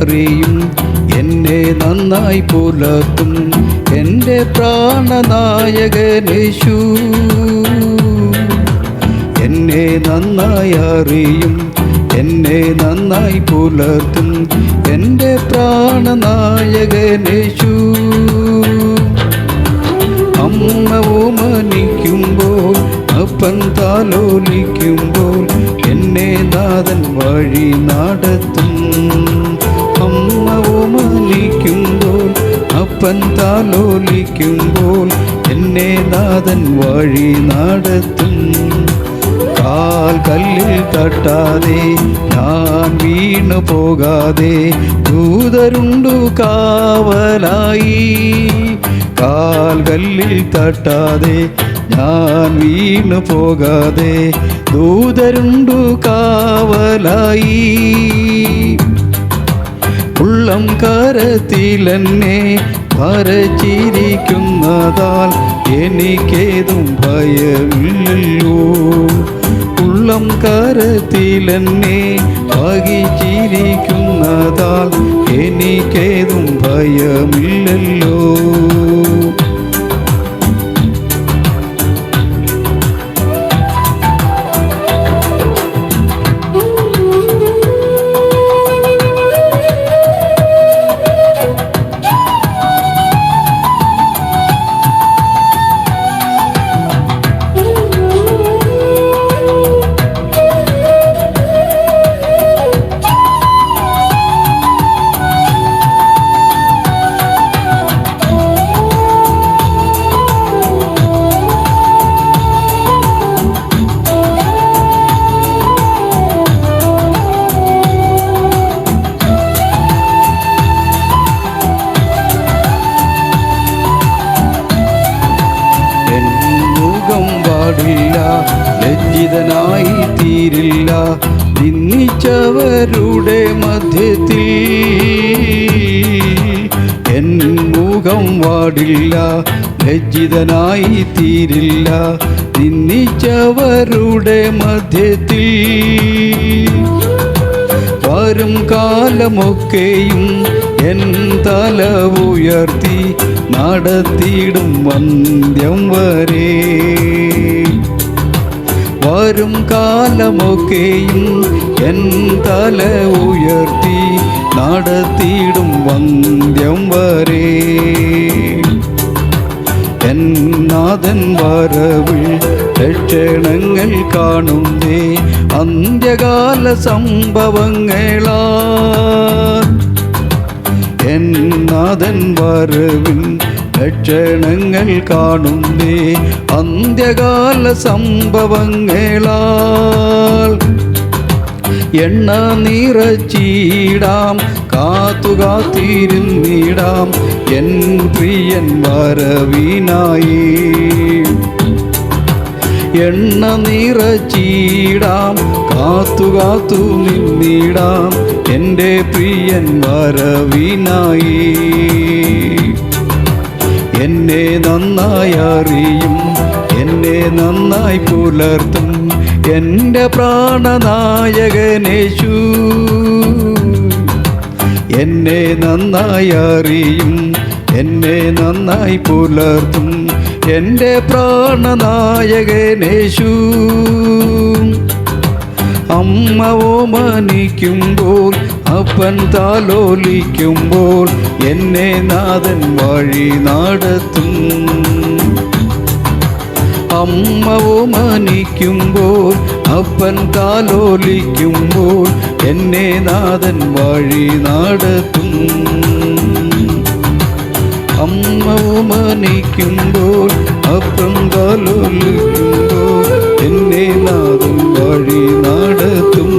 അറിയും, എന്നെ നന്നായി പുലർത്തും എൻ്റെ പ്രാണനായകനേശു. എന്നെ നന്നായി അറിയും, എന്നെ നന്നായി പുലർത്തും എൻ്റെ പ്രാണനായകനേശു. അമ്മ ഓമനിക്കുമ്പോൾ അപ്പൻ താലോലിക്കുമ്പോൾ എന്നെ നാഥൻ വഴി നടത്തും. അമ്മ ഓമനിക്കുമ്പോൾ അപ്പൻ താലോലിക്കുമ്പോൾ എന്നെ നാഥൻ വഴി നടത്തും. കാൽ കല്ലിൽ തട്ടാതെ ഞാൻ വീണു പോകാതെ ദൂതരുണ്ടു കാവലായി. കാൽ കല്ലിൽ തട്ടാതെ ഞാൻ വീണു പോകാതെ ദൂതരുണ്ടു കാവലായി. ഉള്ളം കരത്തിലെന്നെ വരച്ചിരിക്കുന്നതാൽ എനിക്കേതും ഭയമില്ലല്ലോ. ഉള്ളം കരത്തിലെന്നെ വഹിച്ചിരിക്കുന്നതാൽ എനിക്കേതും ഭയമില്ലല്ലോ. ലജ്ജിതനായി തീരില്ല നിന്ദിച്ചവരുടെ മധ്യത്തിൽ. എൻ മുഖം വാടില്ല, ലജ്ജിതനായി തീരില്ല നിന്ദിച്ചവരുടെ മധ്യത്തിൽ. വരും കാലമൊക്കെയും എൻ തല ഉയർത്തി നടത്തിയിടും വന്ധ്യം വരെ. വരും കാലമൊക്കെയും എൻ തല ഉയർത്തി നടത്തിയിടും വന്ധ്യം വരെ. എൻ നാഥൻ വരവിൽ ലക്ഷണങ്ങൾ കാണുന്നേ അന്ത്യകാല സംഭവങ്ങളാ. എൻ നാഥൻ വരവിൽ ലക്ഷണങ്ങൾ കാണുന്നേ അന്ത്യകാല സംഭവങ്ങളാൽ. എണ്ണ നിറച്ചിടാം, കാത്തുകാത്തിരുന്നിടാം എൻ പ്രിയൻ വരവിനായി. എണ്ണ നിറച്ചിടാം, കാത്തുകാത്തു നിന്നിടാം എൻ്റെ പ്രിയൻ വരവിനായി. എന്നെ നന്നായി അറിയും, എന്നെ നന്നായി പുലർത്തും എൻ്റെ പ്രാണനായകനേശു. എന്നെ നന്നായി അറിയും, എന്നെ നന്നായി പുലർത്തും എൻ്റെ പ്രാണനായകനേശു. അമ്മ ഓമനിക്കുമ്പോൾ അപ്പൻ താലോലിക്കുമ്പോൾ എന്നെ നാഥൻ വഴി നടത്തും. അമ്മ ഓമനിക്കുമ്പോൾ അപ്പൻ താലോലിക്കുമ്പോൾ എന്നെ നാഥൻ വഴി നടത്തും. അമ്മ ഓമനിക്കുമ്പോൾ അപ്പൻ താലോലിക്കുമ്പോൾ എന്നെ നാഥൻ വഴി നടത്തും.